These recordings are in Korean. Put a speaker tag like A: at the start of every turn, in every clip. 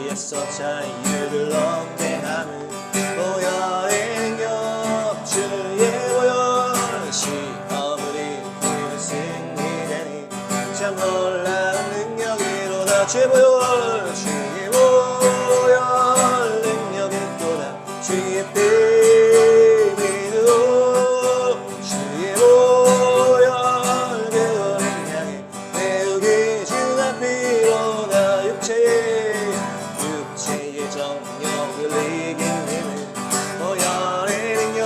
A: 죄에서 자유를 얻게 하는 보혈의 능력 주의 보혈 시험을 이기는 승리되니 참 놀라운 능력이로다 주의 보혈 주의 보혈 능력이 또다 주의 피 믿어 주의 보혈 그 어린 양의 배우기 주 앞이로다 육체의 정욕을 이긴 힘은 보혈의 능력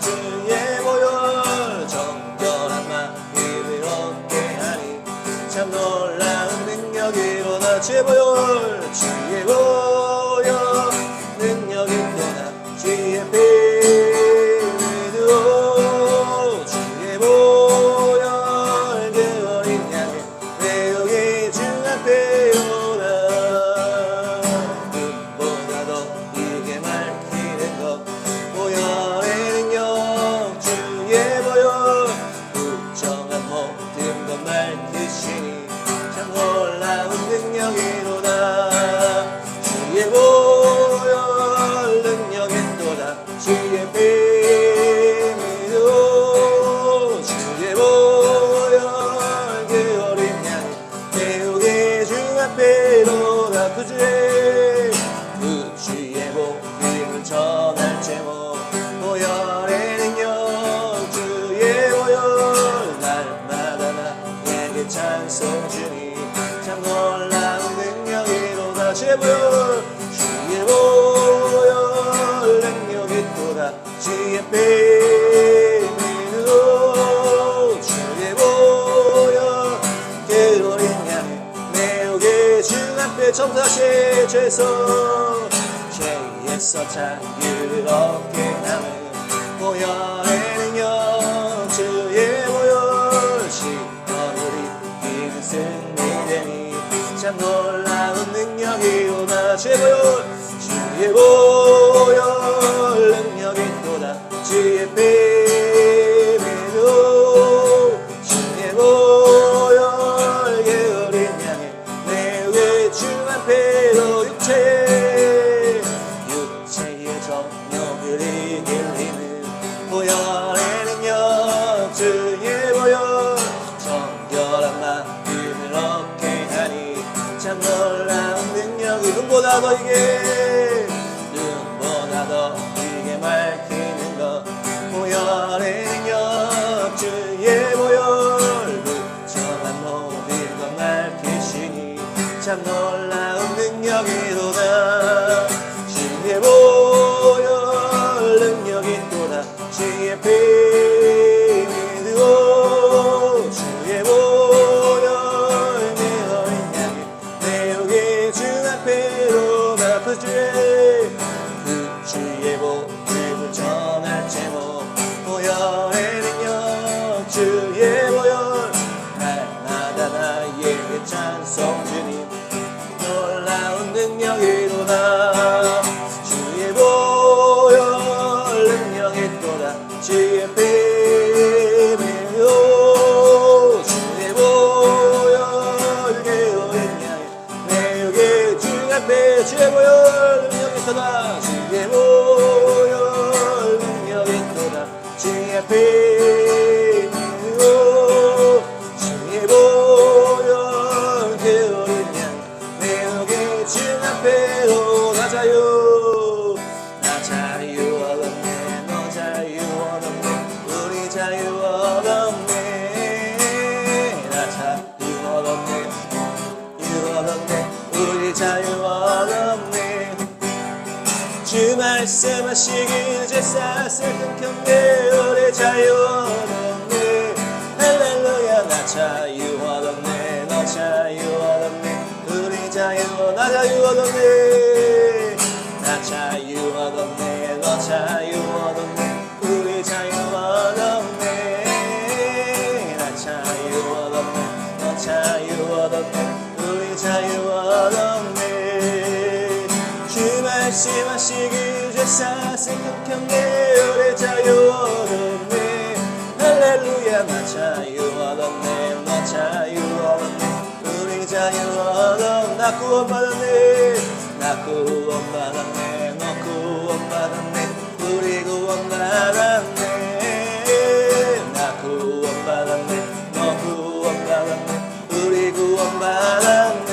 A: 주의 보혈 정결한 마음을 얻게 하니 참 놀라운 능력이로다 주의 보혈 주의 보혈 능력이 또다 주의 피 믿어 주의 보혈 그 어린 양의 배우기 주 앞에 오라 눈보다 더 이게 밝히는 것 보혈의 능력 주의 보혈 부정한 모든 것 밝히시니 참 놀라운 능력이로다 주의 보혈 능력이 또다 주의 피 믿어 주의 보혈 그 어린 양 배우기 주 앞에로다 그 주의 복음을 전할 제목 보혈의 능력 주의 보혈 날마다 나에게 찬송 주니 참 놀라운 능력이로다 주의 보혈 주의 보혈 능력이 또다 주의 피 믿어 주의 보혈 그 어린 양의 매우게 주 앞에 처음 다시 죄에서 자유를 얻게 하는 보혈의 능력 주의 보혈 시험을 이기는 승리되니 참 놀라운 능력이로다 주의 보혈 주의 보혈 능력이 또다 주의 피 믿어 주의 보혈 그 어린 양의 매우게 주 앞에로 육체의 정욕을 이길 힘은 보혈의 능력 주의 보혈 정결한 마음을 얻게 하니 참 놀라운 능력이 눈보다 더 이게 밝히는 것 보혈의 능력 주의 보혈 부정한 모든 것 밝히시니 참 놀라운 능력이로다 주의 보혈 능력이 또다 주의 피 믿어 주의 보혈 내 어린 양의 매우게 주 앞에로다 그 주의 복음을 전할 제목 보혈의 능력 주의 보혈 날마다 나에게 찬송 주님 놀라운 능력이로다 주의 보혈 능력이 또다 주의 피 믿어 주의 보혈 그 어린 양의 매우게 주 앞에 주의 보혈 능력이 또다 주의 보혈 능력이 또다 주의 피 믿어 주의 보혈 그 어린 양 매우게 주 앞에로 나 자유 얻었네 너 자유 얻었네 우리 자유 얻었네 나 자유 얻었네 우리 자유 얻었네 주 말씀하시길 제사 쓸듯한 우리 자유 얻었네 할렐루야 나 자유 얻었네 너 자유 얻었네 우리 자유 나 자유 얻었네 나 자유 얻었네 너 자유 얻었네 우리 자유 얻었네 나 자유 얻었네 너 자유 얻었네 우리 자유 얻었네 주 말씀하시길 제사 생각한 우리 자유 얻었네 할렐루야 나 자유 얻었네 너 자유 얻었네 우리 자유 얻었네 나 구원받았네 구원받았네 너 구원받았네 우리 구원받았네 나 구원받았네 너 구원받았네 우리 구원받았네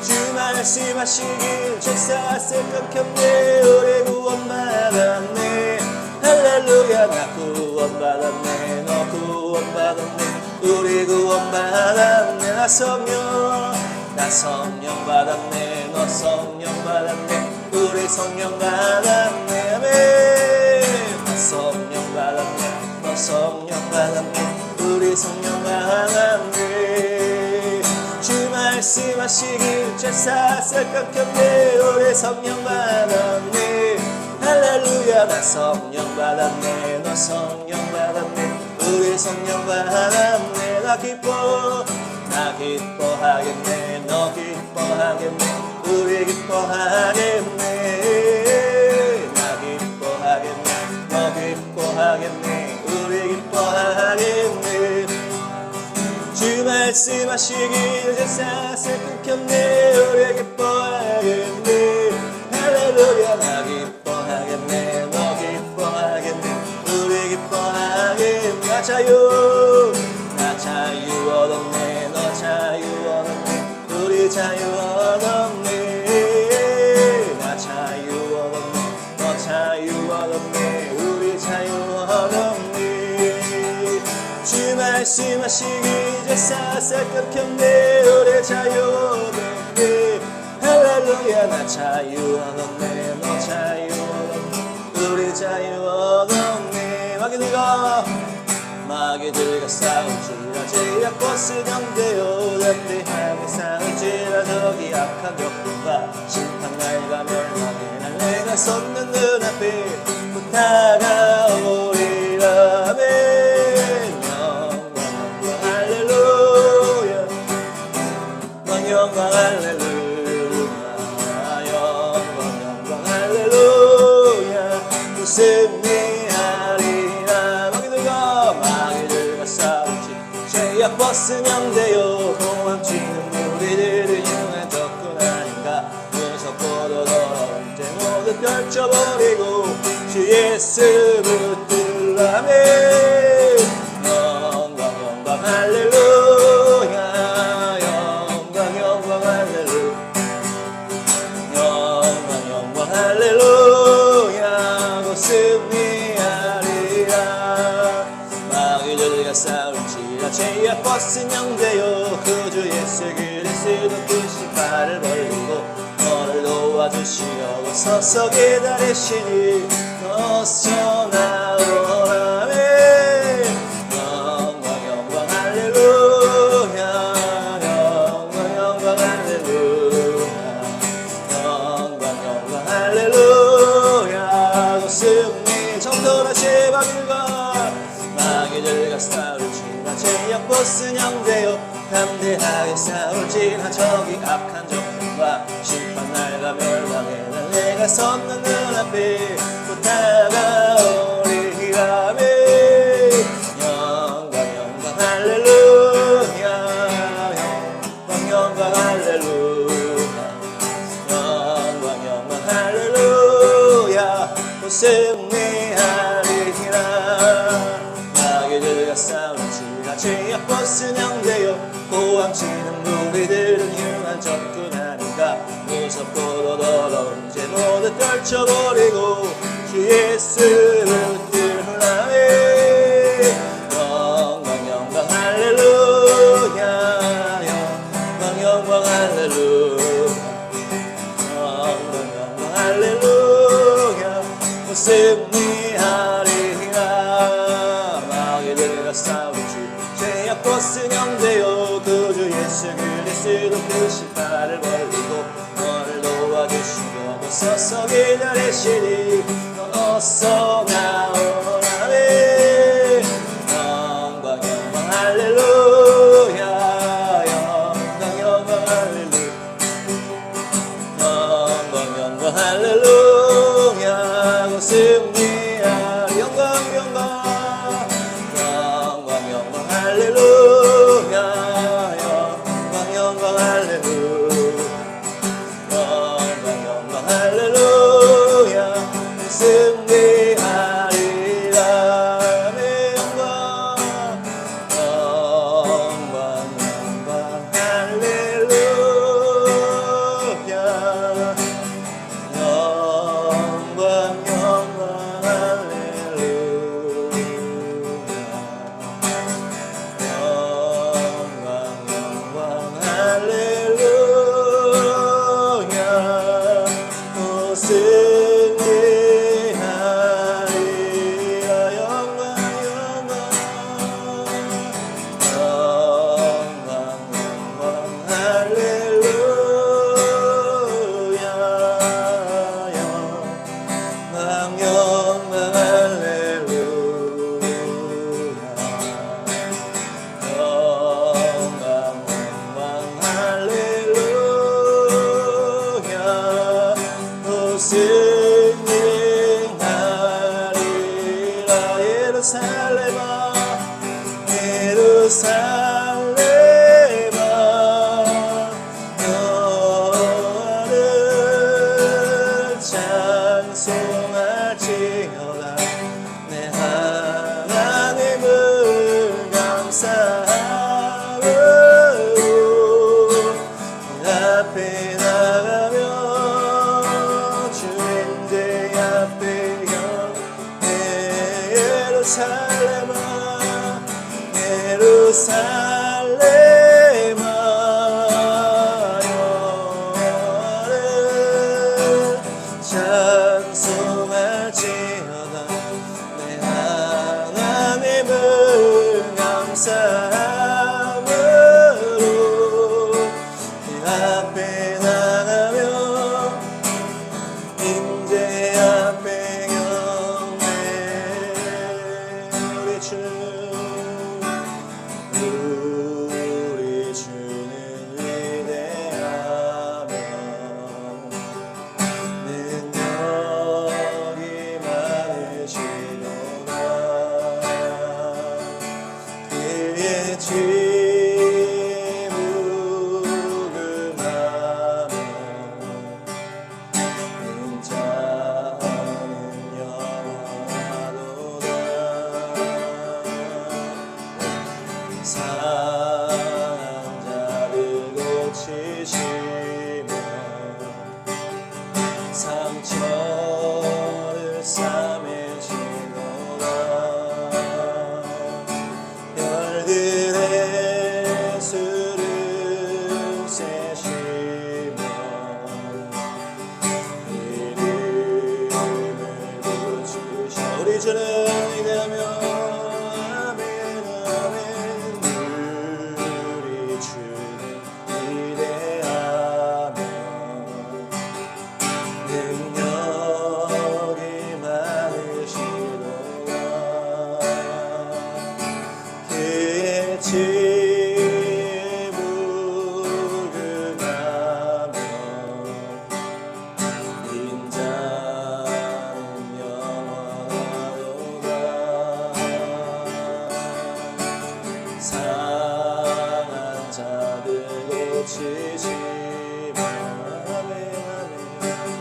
A: 주 말씀하시길 제사슬 끊겼네 우리 구원받았네 할렐루야 나 구원받았네 너 구원받았네 우리 구원받았네 나 성령 받았네 너 성령 받았네 우리 성령 받았네 아멘 나 성령 받았네 너 성령 받았네 우리 성령 받았네 주 말씀하시길 제사슬 끊겼네 우리 성령 받았네 할렐루야 나 성령 받았네 너 성령 받았네 우리 성령 받았네 나 기뻐하겠네 너 기뻐하겠네 우리 기뻐하겠네 나 기뻐하겠네 너 기뻐하겠네 우리 기뻐하겠네 주 말씀하시길 제사슬 끊겼네 우리 기뻐하겠네 할렐루야 나 기뻐하겠네 너 기뻐하겠네 우리 기뻐하겠네 나 자유 얻었네 너 자유 얻었네 우리 자유 얻었네 나 자유 얻었네 너 자유 얻었네 우리 자유 얻었네 주 말씀하시기 제사슬 끊겼네 우리 자유 얻었네 할렐루야 나 자유 얻었네 너 자유 얻었네 우리 자유 얻었네 마귀들과 싸울지라 제약버스 경대요 담대하게 싸울지라 저기 악한 적군과 심판날과 멸망에 날 내가 섰는 눈앞에 다가오리라 아멘 영광 할렐루야 영광 할렐루야 영광 할렐루야 승리하리라 마귀들과 싸울지 죄악 벗으면 돼요 도망치는 우리들은 흉한 적군 아닌가 무섭고도 더러운 죄 모두 떨쳐버리고 주 예수 붙들라며 영광 할렐루야 영광 할렐루야 영광 할렐루야 곧 승리하리라 마귀들과 싸울지라 죄악 벗으면 돼요 그주 예수 그리스도 그 신발을 벌리고 너를 도와주시려고 서서 기다리시니 어서 나오라며 영광 할렐루야 영광 할렐루야 영광 할렐루야 곧 승리 정도나 제발과 마귀들과 싸울지라 죄악 벗으면 돼요 담대하게 싸울지라 저기 악한 적군과 심판날과 멸망에 날 내가 섰는 눈앞에 곧 다가오리라며 영광 할렐루야 영광 할렐루야 영광 할렐루야 곧 승리하리라 마귀들과 싸울지라 죄악 벗으면 돼요 도망치는 무리들은 흉한 적군 아닌가 무섭고도 더러운 죄 모두 떨쳐버리고 주 예수를 붙들라며 영광 할렐루야 영광 할렐루야 영광 할렐루야 곧 승리하리라 마귀들과 싸울지 죄악 벗으면 돼요 그주 예수 그리스도 그 신발을 벌리고 너를 도와주시려고 서서 기다리시니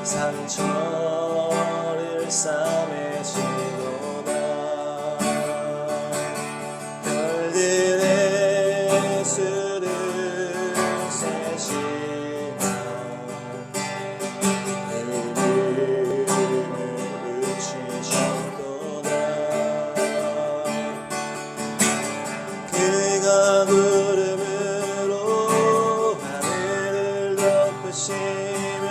A: 상처를 싸매시도다 별들의 수를 세시며 이름을 붙이셨도다 그가 구름으로 하늘을 덮으시며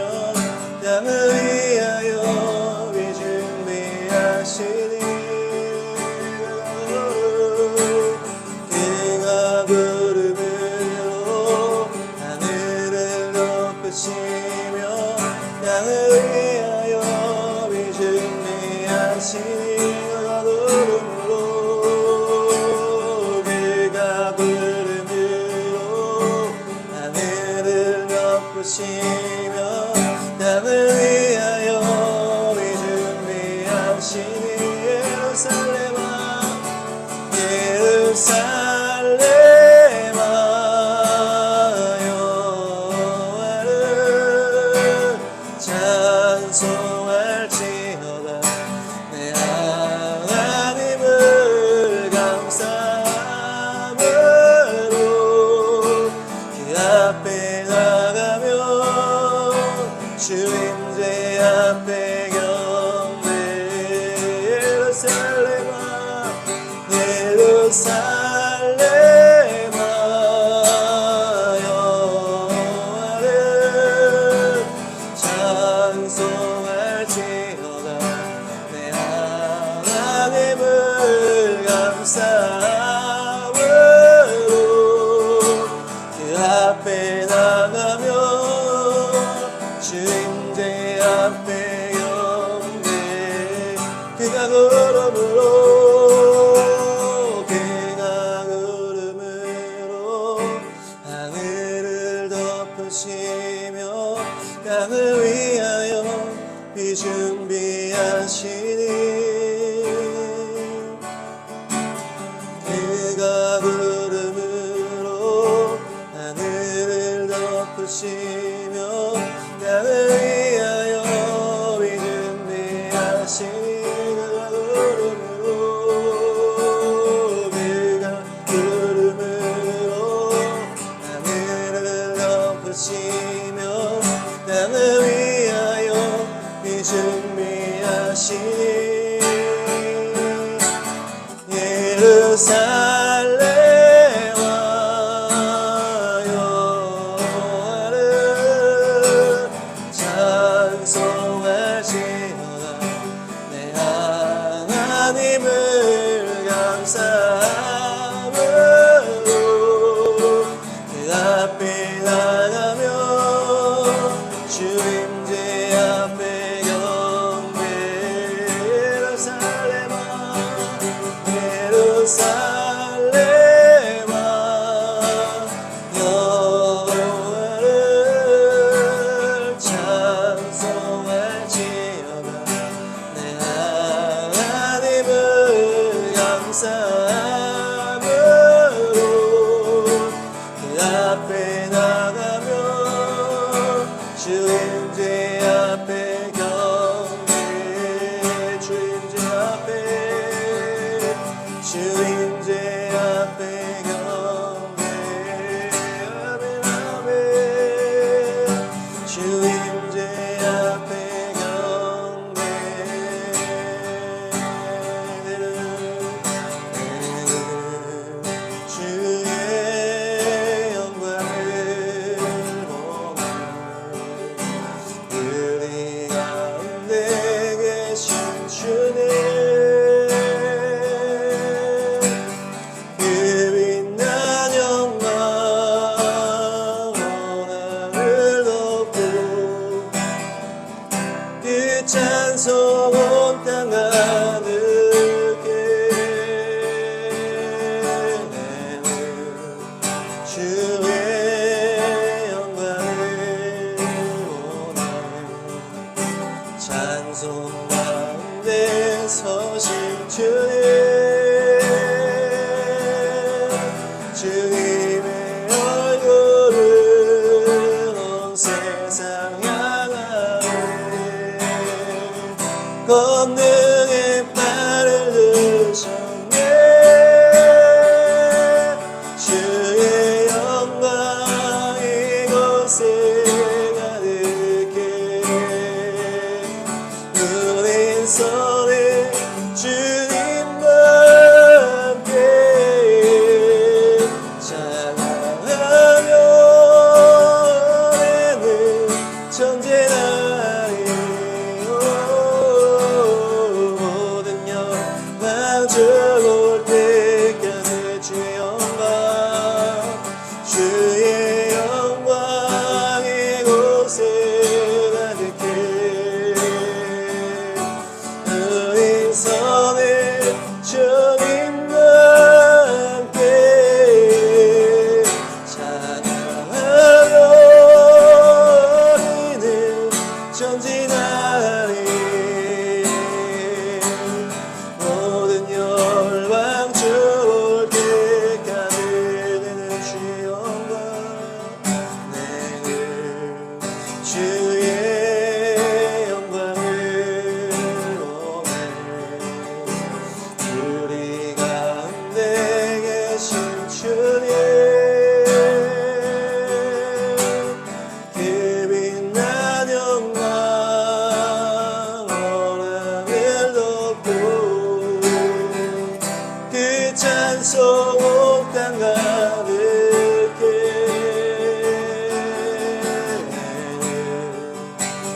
A: 땅을 위하여 비 준비하시니 그가 구름으로 하늘을 덮으시며 땅을 위하여 비 준비하시니 그가 구름으로 하늘을 덮으시며 땅을 위하여 비 준비하시니 예루살렘아 예루살렘아 여호와를 찬송할지어다 내 하나님을 감사함으로 그 앞에 나가며 주임제 앞에 경배 예루살렘아 예루살렘아 여호와를 찬송할지어다 내 하나님을 감사함으로 그 앞에 나가며 주임제 앞에 경배 그가 구름으로 하늘을 덮으시며 땅을 위하여 비 준비하시니 그가 구름으로 하늘을 덮으시며 땅을 위하여 비 준비하시니 그가 구름으로 하늘을 덮으시며 땅을 위하여 비 준비하시니 예루살렘아 여호와를 찬송할지어다 내 하나님을 감사함으로 그 앞에 나가며 주임제 앞에 경배 예루살렘아 예루살렘아 여호와를 찬송할지어다 내 하나님을 감사함으로 그 앞에 나가며 주임제 앞에 경배 주임제 앞에 경배 아멘 아멘 주임제 앞에 경배 주의 영광을 보며 우리 가운데 계신 주님 그 빛난 영광 원하를 덮고 권능의 팔을 드셨네. 주의 영광 이곳에 가득해. 우린 선해 주님과 함께 찬양하며 내는 전쟁하리. 모든 영광 주올 때까지 주의 영광 주의 영광 이곳에 가득해. 우린 선해 주님과 함께 찬양하며 우리는 전진하리. 모든 열방 주올 때까지 내는 주의 영광 내는 주의 영광을 원해. 우리 가운데 계신 주님 그 빛난 영광 원함을 덮고 그 찬송 온 땅 가득해.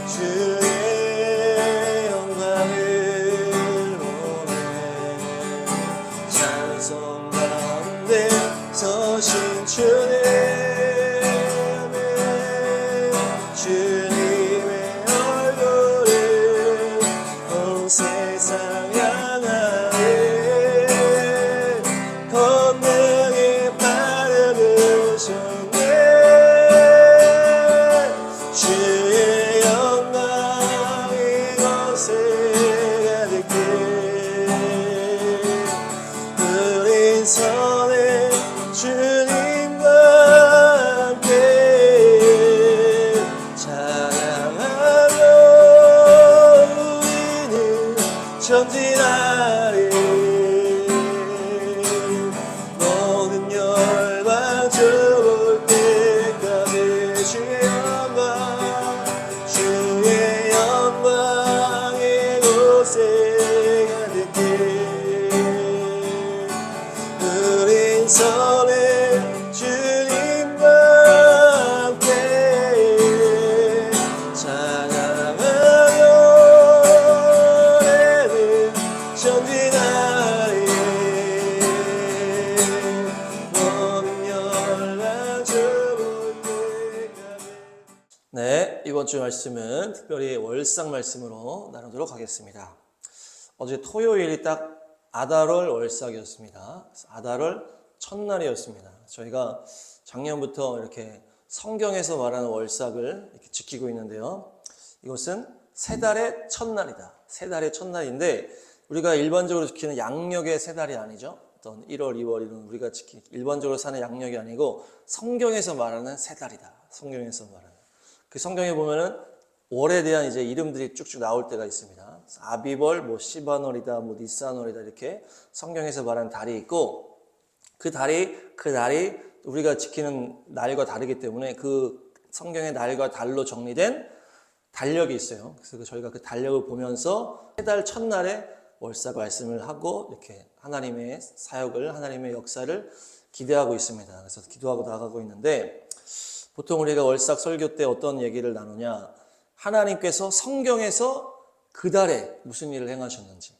A: 주의 영광을 원해. 찬송 가운데 서신 주님 주님의 얼굴을 온 세상 향하네. 권능의 팔을 드셨네. 주의 영광 이곳에 가득해. 우린 선해 주님과 함께 찬양하며 우리는 전진하리. 모든 열방 주올 때까지 주의 영광 주의 영광 이곳에 가득해. 우린 선해 주님과 함께 찬양하며 내는 전진하리. 모든 열방 주올 때까지. 네, 이번 주 말씀은 특별히 월상 말씀으로 나누도록 하겠습니다. 어제 토요일이 딱 아달월 월삭이었습니다. 아달월 첫날이었습니다. 저희가 작년부터 이렇게 성경에서 말하는 월삭을 이렇게 지키고 있는데요. 이것은 세 달의 첫날이다. 세 달의 첫날인데 우리가 일반적으로 지키는 양력의 세 달이 아니죠. 어떤 1월, 2월 이런 우리가 일반적으로 사는 양력이 아니고 성경에서 말하는 세 달이다. 성경에서 말하는. 그 성경에 보면은 월에 대한 이제 이름들이 쭉쭉 나올 때가 있습니다. 아비월, 뭐 시바월이다, 뭐 니산월이다 이렇게 성경에서 말하는 달이 있고 그 달이 우리가 지키는 날과 다르기 때문에 그 성경의 날과 달로 정리된 달력이 있어요. 그래서 저희가 그 달력을 보면서 세 달 첫날에 월삭 말씀을 하고 이렇게 하나님의 사역을 하나님의 역사를 기대하고 있습니다. 그래서 기도하고 나가고 있는데 보통 우리가 월삭 설교 때 어떤 얘기를 나누냐, 하나님께서 성경에서 그 달에 무슨 일을 행하셨는지,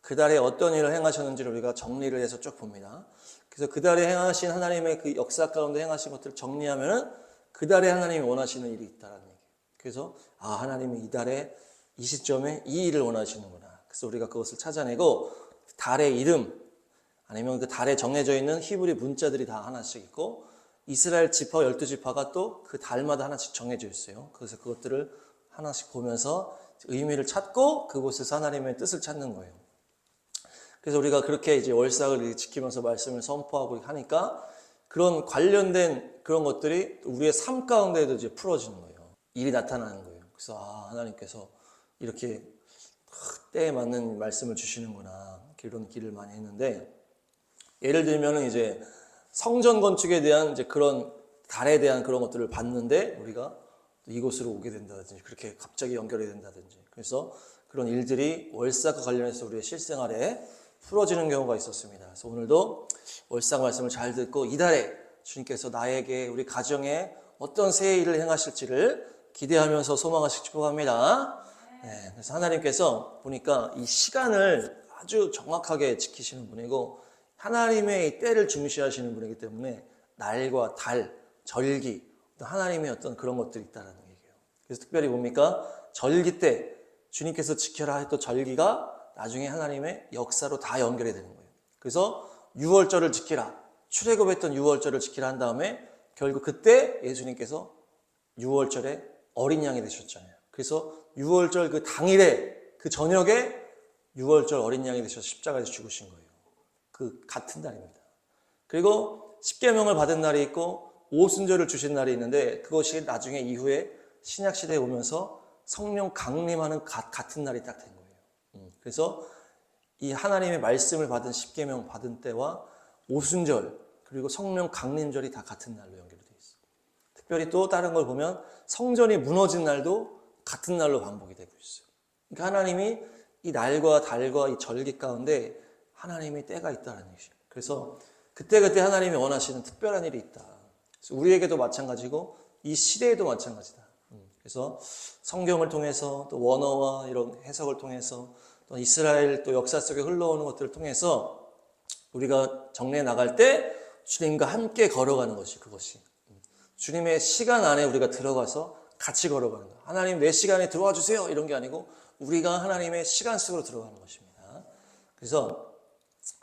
A: 그 달에 어떤 일을 행하셨는지를 우리가 정리를 해서 쭉 봅니다. 그래서 그 달에 행하신 하나님의 그 역사 가운데 행하신 것들을 정리하면은 그 달에 하나님이 원하시는 일이 있다라는 얘기예요. 그래서 하나님이 이 달에 이 시점에 이 일을 원하시는구나. 그래서 우리가 그것을 찾아내고 달의 이름 아니면 그 달에 정해져 있는 히브리 문자들이 다 하나씩 있고 이스라엘 지파 12지파가 또 그 달마다 하나씩 정해져 있어요. 그래서 그것들을 하나씩 보면서 의미를 찾고 그곳에서 하나님의 뜻을 찾는 거예요. 그래서 우리가 그렇게 이제 월삭을 지키면서 말씀을 선포하고 하니까 그런 관련된 그런 것들이 우리의 삶 가운데에도 이제 풀어지는 거예요. 일이 나타나는 거예요. 그래서 하나님께서 이렇게 때에 맞는 말씀을 주시는구나. 이런 길을 많이 했는데, 예를 들면은 이제 성전 건축에 대한 이제 그런 달에 대한 그런 것들을 봤는데 우리가 이곳으로 오게 된다든지 그렇게 갑자기 연결이 된다든지, 그래서 그런 일들이 월삭과 관련해서 우리의 실생활에 풀어지는 경우가 있었습니다. 그래서 오늘도 월삭 말씀을 잘 듣고 이달에 주님께서 나에게, 우리 가정에 어떤 새 일을 행하실지를 기대하면서 소망하시기 축복합니다. 네, 그래서 하나님께서 보니까 이 시간을 아주 정확하게 지키시는 분이고 하나님의 이 때를 중시하시는 분이기 때문에 날과 달, 절기, 하나님의 어떤 그런 것들이 있다는 얘기예요. 그래서 특별히 뭡니까? 절기 때 주님께서 지켜라 했던 절기가 나중에 하나님의 역사로 다 연결이 되는 거예요. 그래서 유월절을 지키라, 출애굽했던 유월절을 지키라 한 다음에 결국 그때 예수님께서 유월절에 어린 양이 되셨잖아요. 그래서 유월절 그 당일에, 그 저녁에 유월절 어린 양이 되셔서 십자가에서 죽으신 거예요. 그 같은 날입니다. 그리고 십계명을 받은 날이 있고 오순절을 주신 날이 있는데 그것이 나중에 이후에 신약시대에 오면서 성령 강림하는 같은 날이 딱 된 거예요. 그래서 이 하나님의 말씀을 받은 십계명 받은 때와 오순절 그리고 성령 강림절이 다 같은 날로 연결되어 있어요. 특별히 또 다른 걸 보면 성전이 무너진 날도 같은 날로 반복이 되고 있어요. 그러니까 하나님이 이 날과 달과 이 절기 가운데 하나님의 때가 있다는 얘기죠. 그래서 그때그때 하나님이 원하시는 특별한 일이 있다. 그래서 우리에게도 마찬가지고 이 시대에도 마찬가지다. 그래서 성경을 통해서 또 원어와 이런 해석을 통해서 또 이스라엘 또 역사 속에 흘러오는 것들을 통해서 우리가 정리해 나갈 때 주님과 함께 걸어가는 것이, 그것이 주님의 시간 안에 우리가 들어가서 같이 걸어가는 거예요. 하나님 내 시간에 들어와 주세요 이런 게 아니고 우리가 하나님의 시간 속으로 들어가는 것입니다. 그래서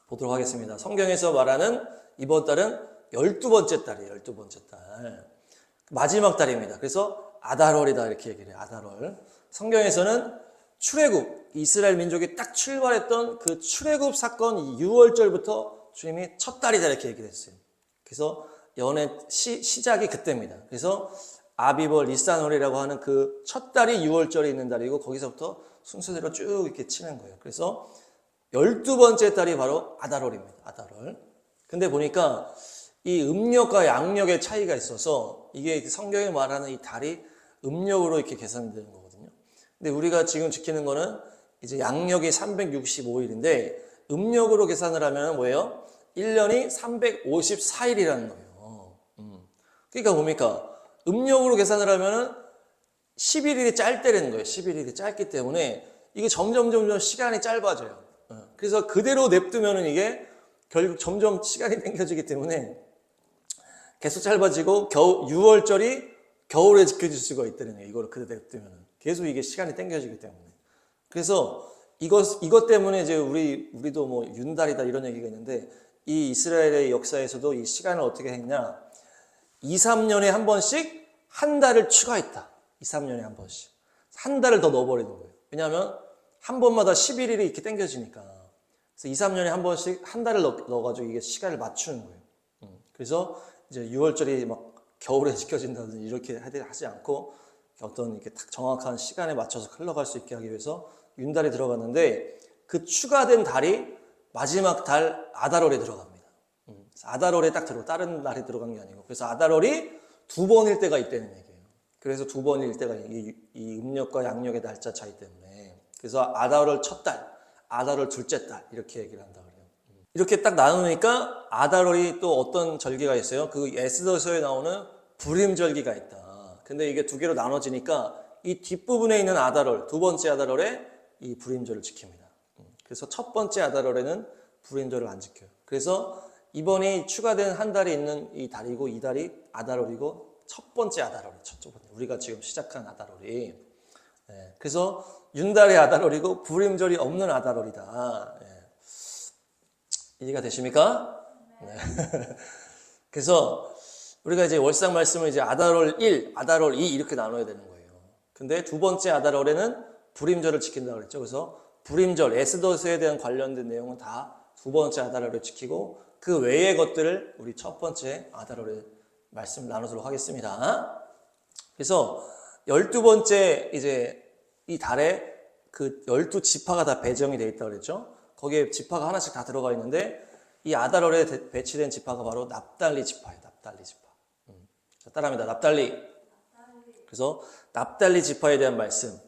A: 보도록 하겠습니다. 성경에서 말하는 이번 달은 12번째 달이에요. 12번째 달. 마지막 달입니다. 그래서 아달월이다 이렇게 얘기를 해요. 아달월. 성경에서는 출애굽, 이스라엘 민족이 딱 출발했던 그 출애굽 사건 6월절부터 주님이 첫 달이다 이렇게 얘기를 했어요. 그래서 연의 시작이 그때입니다. 그래서 아비벌 니산월이라고 하는 그 첫 달이 6월절에 있는 달이고 거기서부터 순서대로 쭉 이렇게 치는 거예요. 그래서 12번째 달이 바로 아달월입니다. 아달월. 근데 보니까 이 음력과 양력의 차이가 있어서 이게 성경에 말하는 이 달이 음력으로 이렇게 계산되는 거거든요. 근데 우리가 지금 지키는 거는 이제 양력이 365일인데 음력으로 계산을 하면 뭐예요? 1년이 354일이라는 거예요. 그러니까 뭡니까? 음력으로 계산을 하면은 11일이 짧다는 거예요. 11일이 짧기 때문에 이게 점점 시간이 짧아져요. 그래서 그대로 냅두면은 이게 결국 점점 시간이 당겨지기 때문에 계속 짧아지고 6월절이 겨울에 지켜질 수가 있다는 거예요. 이거를 그대로 냅두면은 계속 이게 시간이 당겨지기 때문에. 그래서 이것 때문에 이제 우리도 뭐 윤달이다 이런 얘기가 있는데 이 이스라엘의 역사에서도 이 시간을 어떻게 했냐? 2, 3년에 한 번씩 한 달을 추가했다. 2, 3년에 한 번씩. 한 달을 더 넣어버리는 거예요. 왜냐하면 한 번마다 11일이 이렇게 당겨지니까. 그래서 2, 3년에 한 번씩 한 달을 넣어가지고 이게 시간을 맞추는 거예요. 그래서 이제 6월절이 막 겨울에 지켜진다든지 이렇게 하지 않고 어떤 이렇게 딱 정확한 시간에 맞춰서 흘러갈 수 있게 하기 위해서 윤달이 들어갔는데 그 추가된 달이 마지막 달 아달월에 들어갑니다. 아달월에 딱 다른 날이 들어간 게 아니고 그래서 아달월이 두 번일 때가 있다는 얘기예요. 그래서 두 번일 때가 이 음력과 양력의 날짜 차이 때문에 그래서 아달월 첫 달, 아달월 둘째 달 이렇게 얘기를 한다 그래요. 이렇게 딱 나누니까 아달월이 또 어떤 절기가 있어요. 그 에스더서에 나오는 부림절기가 있다. 근데 이게 두 개로 나눠지니까 이 뒷부분에 있는 아달월, 두 번째 아달월에 이 부림절을 지킵니다. 그래서 첫 번째 아달월에는 부림절을 안 지켜요. 그래서 이번이 추가된 한 달이 있는 이 달이고 이 달이 아달월이고 첫 번째 아달월이 첫 번째. 우리가 지금 시작한 아달월이. 네, 그래서 윤달의 아달월이고 부림절이 없는 아달월이다. 네. 이해가 되십니까? 네. 그래서 우리가 이제 월상 말씀을 이제 아달월 1, 아달월 2 이렇게 나눠야 되는 거예요. 근데 두 번째 아달월에는 부림절을 지킨다고 그랬죠. 그래서 부림절, 에스더서에 대한 관련된 내용은 다 두 번째 아달월에 지키고 그 외의 것들을 우리 첫 번째 아달월에 말씀 나누도록 하겠습니다. 그래서 12번째 이제 이 달에 그 12지파가 다 배정이 되어 있다고 그랬죠. 거기에 지파가 하나씩 다 들어가 있는데 이 아달월에 배치된 지파가 바로 납달리 지파예요. 납달리 지파. 자, 따라합니다. 납달리. 그래서 납달리 지파에 대한 말씀.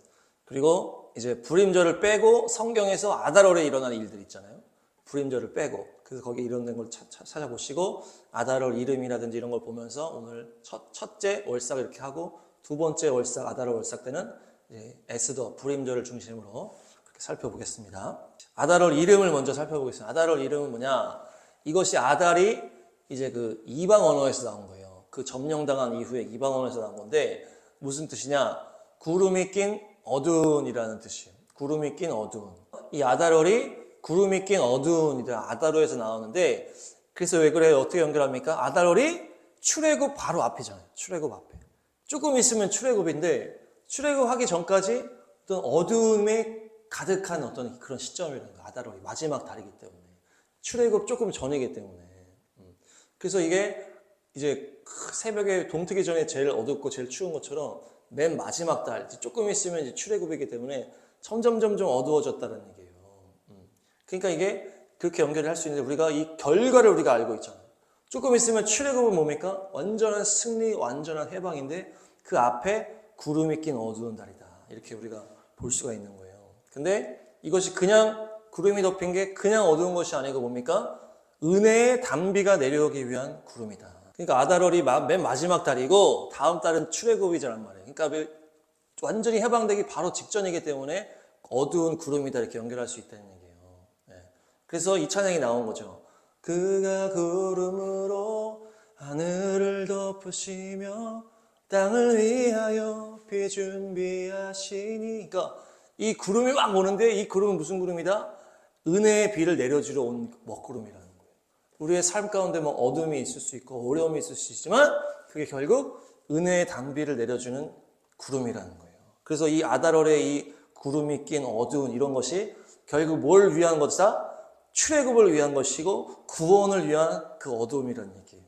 A: 그리고 이제 불임절을 빼고 성경에서 아달월에 일어난 일들 있잖아요. 불임절을 빼고. 그래서 거기 이런 걸 찾아보시고 아달월 이름이라든지 이런 걸 보면서 오늘 첫째 월삭 이렇게 하고 두 번째 월삭 아달월 월삭 때는 이제 에스더 불임절을 중심으로 그렇게 살펴보겠습니다. 아달월 이름을 먼저 살펴보겠습니다. 아달월 이름은 뭐냐? 이것이 아달이 이제 그 이방 언어에서 나온 거예요. 그 점령당한 이후에 이방 언어에서 나온 건데 무슨 뜻이냐? 구름이 낀 어두운이라는 뜻이에요. 구름이 낀 어두운. 이 아달월이 구름이 낀 어두운이다. 아달월에서 나오는데 그래서 왜 그래요? 어떻게 연결합니까? 아달월이 출애굽 바로 앞이잖아요. 출애굽 앞에. 조금 있으면 출애굽인데 출애굽하기 전까지 어떤 어두움에 가득한 어떤 그런 시점이라는 거예요. 아달월이 마지막 달이기 때문에. 출애굽 조금 전이기 때문에. 그래서 이게 이제 새벽에 동트기 전에 제일 어둡고 제일 추운 것처럼 맨 마지막 달, 조금 있으면 이제 출애굽이기 때문에 점점 어두워졌다는 얘기예요. 그러니까 이게 그렇게 연결을 할 수 있는데 우리가 이 결과를 우리가 알고 있잖아요. 조금 있으면 출애굽은 뭡니까? 완전한 승리, 완전한 해방인데 그 앞에 구름이 낀 어두운 달이다. 이렇게 우리가 볼 수가 있는 거예요. 근데 이것이 그냥 구름이 덮인 게 그냥 어두운 것이 아니고 뭡니까? 은혜의 단비가 내려오기 위한 구름이다. 그러니까 아달월이 맨 마지막 달이고 다음 달은 출애굽이란 말이에요. 그러니까 완전히 해방되기 바로 직전이기 때문에 어두운 구름이다 이렇게 연결할 수 있다는 얘기예요. 네. 그래서 이 찬양이 나온 거죠. 그가 구름으로 하늘을 덮으시며 땅을 위하여 비 준비하시니. 그러니까 이 구름이 막 오는데 이 구름은 무슨 구름이다? 은혜의 비를 내려주러 온 먹구름이라는 거예요. 우리의 삶 가운데 뭐 어둠이 있을 수 있고 어려움이 있을 수 있지만 그게 결국 은혜의 단비를 내려주는 구름이라는 거예요. 그래서 이 아달월에 이 구름이 낀 어두운 이런 것이 결국 뭘 위한 것이다? 출애굽을 위한 것이고 구원을 위한 그 어두움이라는 얘기예요.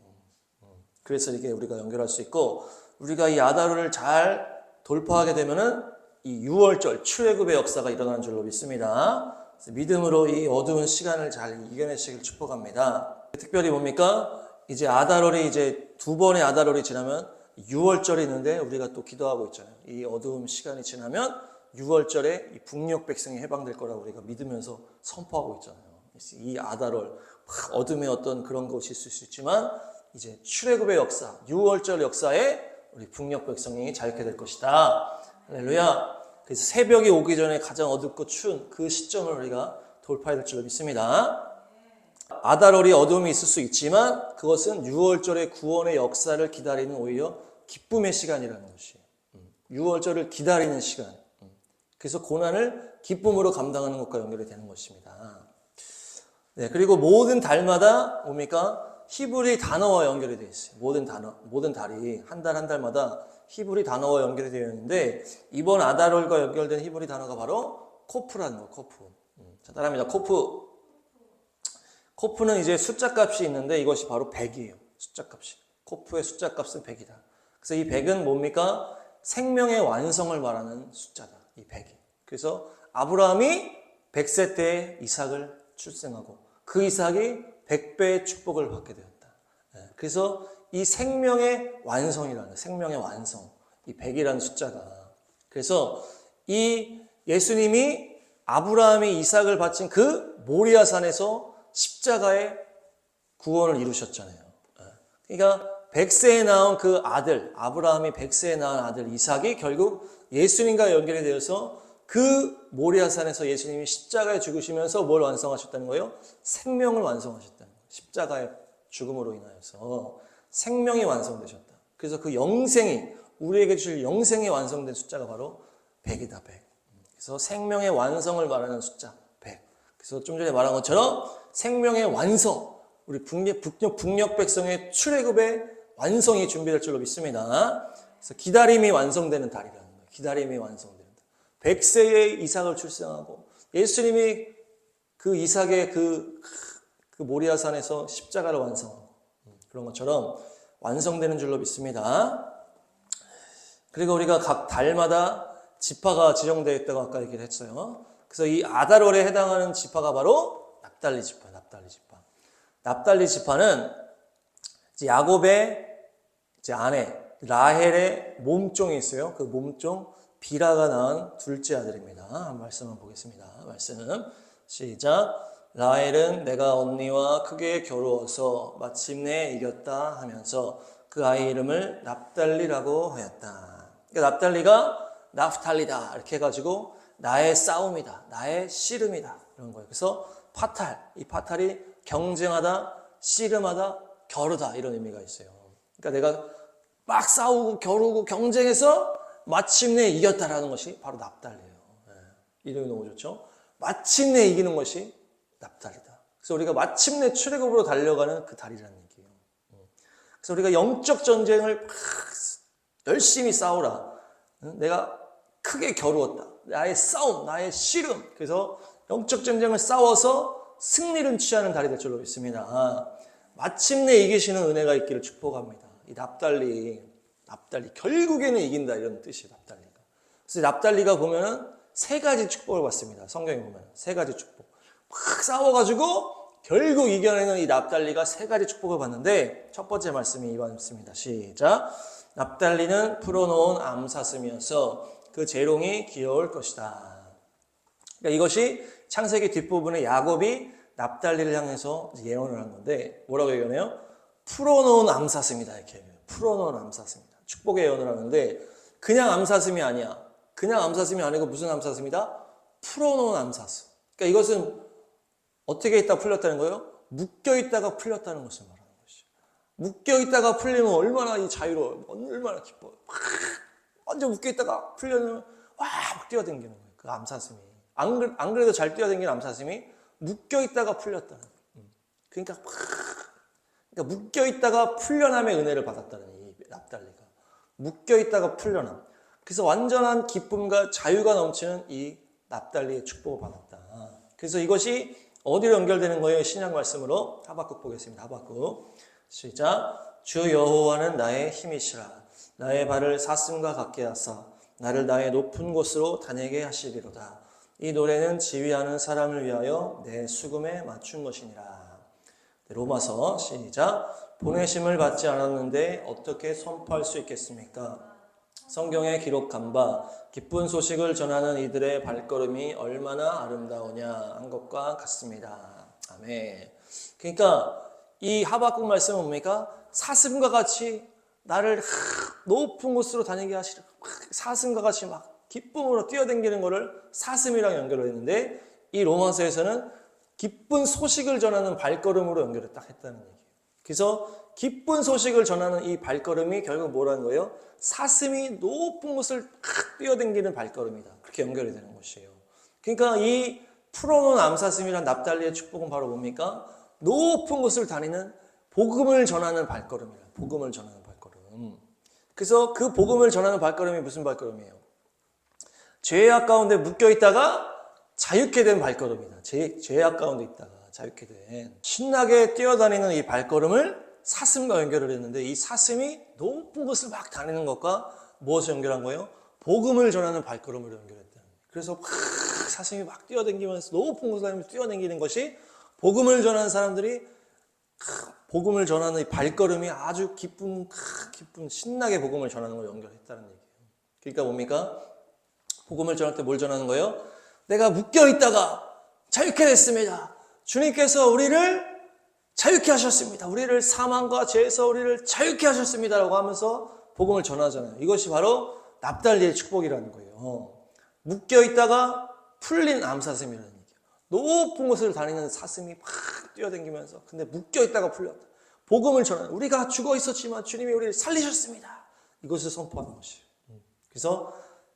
A: 그래서 이게 우리가 연결할 수 있고 우리가 이 아달월을 잘 돌파하게 되면은 이 6월절 출애굽의 역사가 일어나는 줄로 믿습니다. 믿음으로 이 어두운 시간을 잘 이겨내시길 축복합니다. 특별히 뭡니까? 이제 아달월이 이제 두 번의 아달월이 지나면 6월절이 있는데 우리가 또 기도하고 있잖아요. 이 어두운 시간이 지나면 6월절에 이 북녘 백성이 해방될 거라고 우리가 믿으면서 선포하고 있잖아요. 이 아달월 어둠의 어떤 그런 것이 있을 수 있지만 이제 출애굽의 역사, 6월절 역사에 우리 북녘 백성이 자유케 될 것이다. 할렐루야. 그래서 새벽이 오기 전에 가장 어둡고 추운 그 시점을 우리가 돌파해야 될 줄로 믿습니다. 아달월이 어둠이 있을 수 있지만 그것은 6월절의 구원의 역사를 기다리는 오히려 기쁨의 시간이라는 것이에요. 6월절을 기다리는 시간. 그래서 고난을 기쁨으로 감당하는 것과 연결이 되는 것입니다. 네, 그리고 모든 달마다 뭡니까? 히브리 단어와 연결이 되어 있어요. 모든 달이 한 달 한 달마다 히브리 단어와 연결이 되어 있는데 이번 아달월과 연결된 히브리 단어가 바로 코프라는 거, 코프. 자, 따라합니다. 코프. 코프는 이제 숫자 값이 있는데 이것이 바로 100이에요. 숫자 값이. 코프의 숫자 값은 100이다. 그래서 이 100은 뭡니까? 생명의 완성을 말하는 숫자다. 이 100이. 그래서 아브라함이 100세 때에 이삭을 출생하고 그 이삭이 100배의 축복을 받게 되었다. 그래서 이 생명의 완성이라는 생명의 완성, 이 100이라는 숫자가. 그래서 이 예수님이 아브라함이 이삭을 바친 그 모리아산에서 십자가의 구원을 이루셨잖아요. 그러니까 100세에 낳은 그 아들, 아브라함이 100세에 낳은 아들 이삭이 결국 예수님과 연결이 되어서 그 모리아산에서 예수님이 십자가에 죽으시면서 뭘 완성하셨다는 거예요? 생명을 완성하셨다는 거예요. 십자가의 죽음으로 인하여서 생명이 완성되셨다. 그래서 그 영생이 우리에게 주실 영생이 완성된 숫자가 바로 100이다. 100. 그래서 생명의 완성을 말하는 숫자 100. 그래서 좀 전에 말한 것처럼 생명의 완성, 우리 북녘 백성의 출애굽의 완성이 준비될 줄로 믿습니다. 그래서 기다림이 완성되는 달이라는 거예요. 기다림이 완성되는 달. 100세에 이삭을 출생하고 예수님이 그 이삭의 그 모리아산에서 십자가를 완성하고 그런 것처럼 완성되는 줄로 믿습니다. 그리고 우리가 각 달마다 지파가 지정되어 있다고 아까 얘기를 했어요. 그래서 이 아달월에 해당하는 지파가 바로 납달리 지파, 납달리 지파. 납달리 지파는 이제 야곱의 이제 아내 라헬의 몸종이 있어요. 그 몸종 비라가 낳은 둘째 아들입니다. 한번 말씀을 보겠습니다. 말씀 시작. 라헬은 내가 언니와 크게 겨루어서 마침내 이겼다 하면서 그 아이 이름을 납달리라고 하였다. 그러니까 납달리가 나프탈리다 이렇게 해가지고 나의 싸움이다, 나의 씨름이다 이런 거예요. 그래서 파탈, 이 파탈이 경쟁하다, 씨름하다, 겨루다 이런 의미가 있어요. 그러니까 내가 막 싸우고 겨루고 경쟁해서 마침내 이겼다라는 것이 바로 납달리예요. 이름이 너무 좋죠? 마침내 이기는 것이 납달이다. 그래서 우리가 마침내 출애굽으로 달려가는 그 달이라는 얘기예요. 그래서 우리가 영적 전쟁을 막 열심히 싸우라. 내가 크게 겨루었다. 나의 싸움, 나의 씨름. 그래서 영적 전쟁을 싸워서 승리를 취하는 달이 될 줄로 믿습니다. 마침내 이기시는 은혜가 있기를 축복합니다. 이 납달리 결국에는 이긴다 이런 뜻이에요. 납달리가. 그래서 납달리가 보면은 세 가지 축복을 받습니다. 성경에 보면 세 가지 축복. 막 싸워가지고 결국 이겨내는 이 납달리가 세 가지 축복을 받는데 첫 번째 말씀이 이반습니다. 시작. 납달리는 풀어놓은 암사슴이어서 그 재롱이 귀여울 것이다. 그러니까 이것이 창세기 뒷부분에 야곱이 납달리를 향해서 예언을 한 건데 뭐라고 예언해요? 풀어놓은 암사슴이다 이렇게 얘기해요. 풀어놓은 암사슴이다. 축복의 예언을 하는데 그냥 암사슴이 아니야. 그냥 암사슴이 아니고 무슨 암사슴이다? 풀어놓은 암사슴. 그러니까 이것은 어떻게 있다 풀렸다는 거예요? 묶여있다가 풀렸다는 것을 말하는 것이죠. 묶여있다가 풀리면 얼마나 이 자유로워요. 얼마나 기뻐요. 완전 묶여있다가 풀려면 막 뛰어다니는 거예요. 그 암사슴이. 안 그래도 잘 뛰어다니는 암사슴이 묶여있다가 풀렸다는 거예요. 그러니까 묶여있다가 풀려남의 은혜를 받았다는 이 납달리가. 묶여있다가 풀려남. 그래서 완전한 기쁨과 자유가 넘치는 이 납달리의 축복을 받았다. 그래서 이것이 어디로 연결되는 거예요? 신약 말씀으로 하박국 보겠습니다. 하박국 시작. 주 여호와는 나의 힘이시라. 나의 발을 사슴과 같게 하사 나를 나의 높은 곳으로 다니게 하시리로다. 이 노래는 지휘하는 사람을 위하여 내 수금에 맞춘 것이니라. 로마서 시작. 보내심을 받지 않았는데 어떻게 선포할 수 있겠습니까? 성경에 기록한 바 기쁜 소식을 전하는 이들의 발걸음이 얼마나 아름다우냐 한 것과 같습니다. 아멘. 그러니까 이 하박국 말씀은 뭡니까? 사슴과 같이 나를 높은 곳으로 다니게 하시라. 사슴과 같이 막 기쁨으로 뛰어다니는 것을 사슴이랑 연결을 했는데 이 로마서에서는 기쁜 소식을 전하는 발걸음으로 연결을 딱 했다는 얘기예요. 그래서 기쁜 소식을 전하는 이 발걸음이 결국 뭐라는 거예요? 사슴이 높은 곳을 뛰어다니는 발걸음이다. 그렇게 연결이 되는 것이에요. 그러니까 이 풀어놓은 암사슴이란 납달리의 축복은 바로 뭡니까? 높은 곳을 다니는 복음을 전하는 발걸음이다. 복음을 전하는 발걸음. 그래서 그 복음을 전하는 발걸음이 무슨 발걸음이에요? 죄악 가운데 묶여있다가 자유케 된 발걸음이다. 죄악 가운데 있다가 자유케 된 신나게 뛰어다니는 이 발걸음을 사슴과 연결을 했는데 이 사슴이 높은 곳을 막 다니는 것과 무엇을 연결한 거예요? 복음을 전하는 발걸음으로 연결했다는 거예요. 그래서 막 사슴이 막 뛰어다니면서 높은 곳을 다니면서 뛰어다니는 것이 복음을 전하는 사람들이 복음을 전하는 이 발걸음이 아주 기쁜 신나게 복음을 전하는 걸 연결했다는 얘기예요. 그러니까 뭡니까? 복음을 전할 때 뭘 전하는 거예요? 내가 묶여있다가 자유케 됐습니다. 주님께서 우리를 자유케 하셨습니다. 우리를 사망과 죄에서 우리를 자유케 하셨습니다. 라고 하면서 복음을 전하잖아요. 이것이 바로 납달리의 축복이라는 거예요. 묶여있다가 풀린 암사슴이라는 얘기예요. 높은 곳을 다니는 사슴이 막 뛰어다니면서 근데 묶여있다가 풀렸다. 복음을 전하는 우리가 죽어 있었지만 주님이 우리를 살리셨습니다. 이것을 선포하는 것이에요. 그래서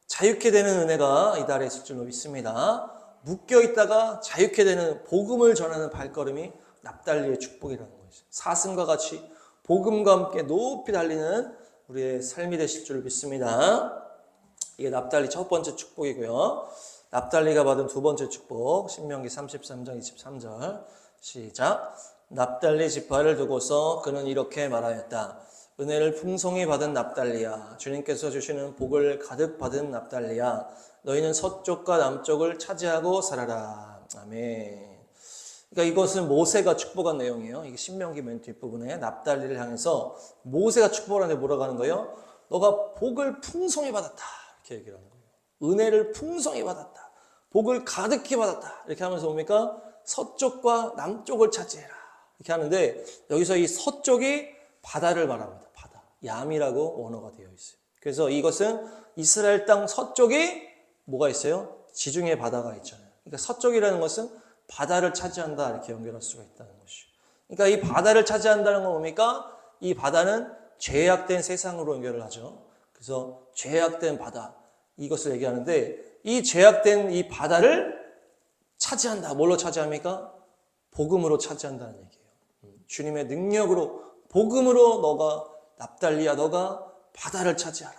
A: 자유케 되는 은혜가 이 달에 있을 줄로 믿습니다. 묶여있다가 자유케 되는 복음을 전하는 발걸음이 납달리의 축복이라는 것이죠. 사슴과 같이 복음과 함께 높이 달리는 우리의 삶이 되실 줄 믿습니다. 이게 납달리 첫 번째 축복이고요. 납달리가 받은 두 번째 축복 신명기 33장 23절 시작. 납달리 지파를 두고서 그는 이렇게 말하였다. 은혜를 풍성히 받은 납달리야, 주님께서 주시는 복을 가득 받은 납달리야, 너희는 서쪽과 남쪽을 차지하고 살아라. 아멘. 그러니까 이것은 모세가 축복한 내용이에요. 이게 신명기 맨 뒷부분에 납달리를 향해서 모세가 축복하는데 뭐라고 하는 거예요? 너가 복을 풍성히 받았다. 이렇게 얘기를 하는 거예요. 은혜를 풍성히 받았다. 복을 가득히 받았다. 이렇게 하면서 뭡니까? 서쪽과 남쪽을 차지해라. 이렇게 하는데 여기서 이 서쪽이 바다를 말합니다. 바다. 얌이라고 원어가 되어 있어요. 그래서 이것은 이스라엘 땅 서쪽이 뭐가 있어요? 지중해 바다가 있잖아요. 그러니까 서쪽이라는 것은 바다를 차지한다 이렇게 연결할 수가 있다는 것이죠. 그러니까 이 바다를 차지한다는 건 뭡니까? 이 바다는 죄악된 세상으로 연결을 하죠. 그래서 죄악된 바다 이것을 얘기하는데 이 죄악된 이 바다를 차지한다. 뭘로 차지합니까? 복음으로 차지한다는 얘기예요. 주님의 능력으로 복음으로 너가 납달리야 너가 바다를 차지하라.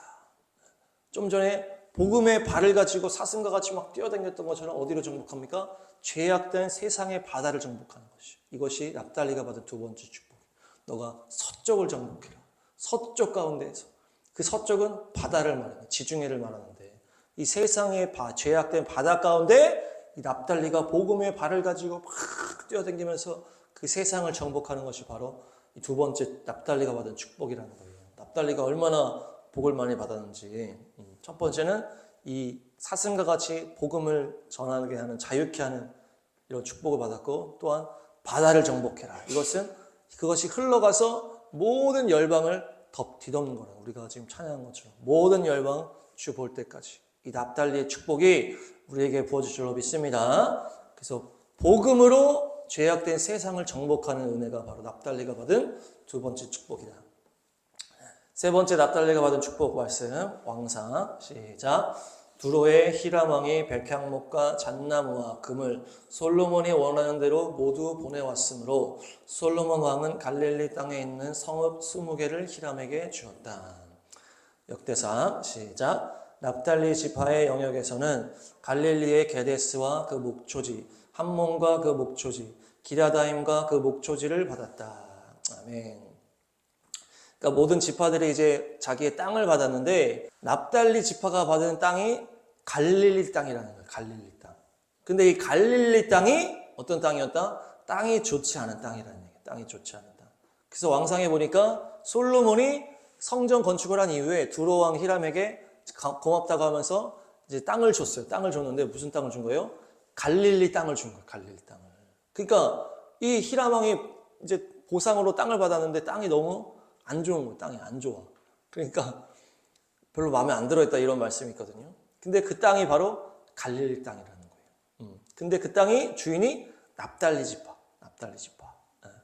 A: 좀 전에 복음의 발을 가지고 사슴과 같이 막 뛰어다녔던 것처럼 어디로 정복합니까? 죄악된 세상의 바다를 정복하는 것이. 이것이 납달리가 받은 두 번째 축복. 너가 서쪽을 정복해라. 서쪽 가운데에서. 그 서쪽은 바다를 말하는 지중해를 말하는데 이 세상의 죄악된 바다 가운데 이 납달리가 복음의 발을 가지고 막 뛰어다니면서 그 세상을 정복하는 것이 바로 이 두 번째 납달리가 받은 축복이라는 거예요. 납달리가 얼마나 복을 많이 받았는지. 첫 번째는 이 사슴과 같이 복음을 전하게 하는 자유케 하는 이런 축복을 받았고 또한 바다를 정복해라. 그것이 흘러가서 모든 열방을 뒤덮는 거라. 우리가 지금 찬양한 것처럼 모든 열방 주 볼 때까지 이 납달리의 축복이 우리에게 부어질 줄로 믿습니다. 그래서 복음으로 죄악된 세상을 정복하는 은혜가 바로 납달리가 받은 두 번째 축복이다. 세 번째 납달리가 받은 축복 말씀 왕상 시작. 두로의 히람 왕이 백향목과 잣나무와 금을 솔로몬이 원하는 대로 모두 보내왔으므로 솔로몬 왕은 갈릴리 땅에 있는 성읍 20개를 히람에게 주었다. 역대상 시작. 납달리 지파의 영역에서는 갈릴리의 게데스와 그 목초지, 함몬과 그 목초지, 기라다임과 그 목초지를 받았다. 아멘. 그러니까 모든 지파들이 이제 자기의 땅을 받았는데 납달리 지파가 받은 땅이 갈릴리 땅이라는 거예요. 갈릴리 땅. 근데 이 갈릴리 땅이 어떤 땅이었다? 땅이 좋지 않은 땅이라는 얘기예요. 땅이 좋지 않은 땅. 그래서 왕상에 보니까 솔로몬이 성전 건축을 한 이후에 두로 왕 히람에게 고맙다고 하면서 이제 땅을 줬어요. 땅을 줬는데 무슨 땅을 준 거예요? 갈릴리 땅을 준 거예요. 갈릴리 땅을. 그러니까 이 히람 왕이 이제 보상으로 땅을 받았는데 땅이 너무 안 좋은 거예요. 땅이 안 좋아. 그러니까 별로 마음에 안 들어했다 이런 말씀이 있거든요. 근데 그 땅이 바로 갈릴리 땅이라는 거예요. 근데 그 땅이 주인이 납달리 지파.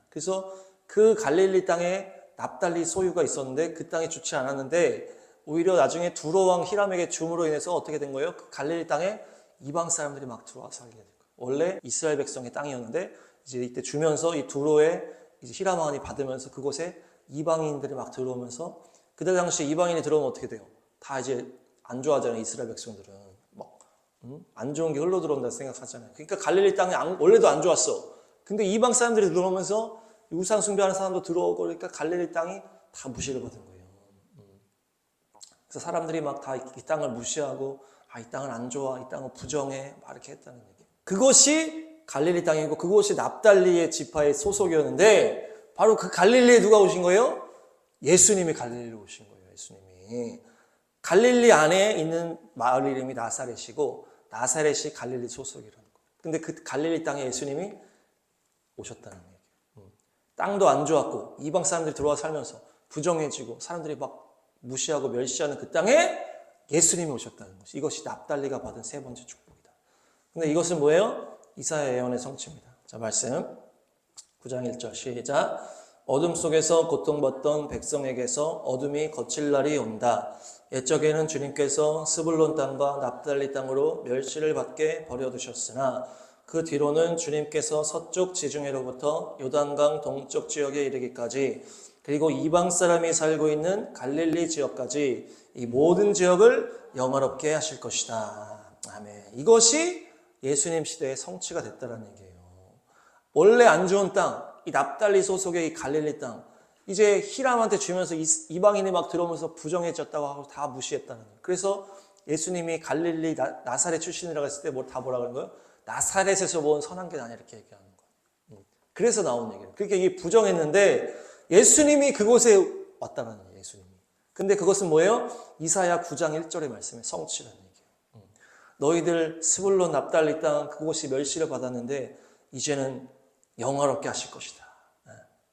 A: 그래서 그 갈릴리 땅에 납달리 소유가 있었는데 그 땅이 좋지 않았는데 오히려 나중에 두로 왕 히람에게 줌으로 인해서 어떻게 된 거예요? 그 갈릴리 땅에 이방 사람들이 막 들어와서 살게 된 거예요. 원래 이스라엘 백성의 땅이었는데 이제 이때 주면서 이 두로의 이제 히람 왕이 받으면서 그곳에 이방인들이 막 들어오면서 그때 당시 이방인이 들어오면 어떻게 돼요? 다 이제 안 좋아하잖아요. 이스라엘 백성들은 막 안 좋은 게 흘러 들어온다 생각하잖아요. 그러니까 갈릴리 땅이 원래도 안 좋았어. 근데 이방 사람들이 들어오면서 우상 숭배하는 사람도 들어오고 그러니까 갈릴리 땅이 다 무시를 받은 거예요. 그래서 사람들이 막 다 이 땅을 무시하고 이 땅은 안 좋아, 이 땅은 부정해 막 이렇게 했다는 얘기예요. 그것이 갈릴리 땅이고 그곳이 납달리의 지파의 소속이었는데 바로 그 갈릴리에 누가 오신 거예요? 예수님이 갈릴리로 오신 거예요. 예수님이. 갈릴리 안에 있는 마을 이름이 나사렛이고 나사렛이 갈릴리 소속이라는 거예요. 근데 그 갈릴리 땅에 예수님이 오셨다는 얘기예요. 땅도 안 좋았고 이방 사람들이 들어와 살면서 부정해지고 사람들이 막 무시하고 멸시하는 그 땅에 예수님이 오셨다는 것이 이것이 납달리가 받은 세 번째 축복이다. 근데 이것은 뭐예요? 이사야 예언의 성취입니다. 자, 말씀 9장 1절 시작. 어둠 속에서 고통받던 백성에게서 어둠이 거칠 날이 온다. 옛적에는 주님께서 스불론 땅과 납달리 땅으로 멸시를 받게 버려두셨으나 그 뒤로는 주님께서 서쪽 지중해로부터 요단강 동쪽 지역에 이르기까지 그리고 이방 사람이 살고 있는 갈릴리 지역까지 이 모든 지역을 영화롭게 하실 것이다. 아멘. 이것이 예수님 시대의 성취가 됐다는 얘기예요. 원래 안 좋은 땅, 이 납달리 소속의 이 갈릴리 땅, 이제 히람한테 주면서 이방인이 막 들어오면서 부정해졌다고 하고 다 무시했다는 거예요. 그래서 예수님이 갈릴리 나사렛 출신이라고 했을 때 뭐라 그런 거예요? 나사렛에서 본 선한 게 아니야 이렇게 얘기하는 거예요. 그래서 나온 얘기예요. 그러니까 이게 부정했는데 예수님이 그곳에 왔다는 거예요. 예수님이. 근데 그것은 뭐예요? 이사야 9장 1절의 말씀에 성취라는 얘기예요. 너희들 스불론 납달리 땅 그곳이 멸시를 받았는데 이제는 영화롭게 하실 것이다.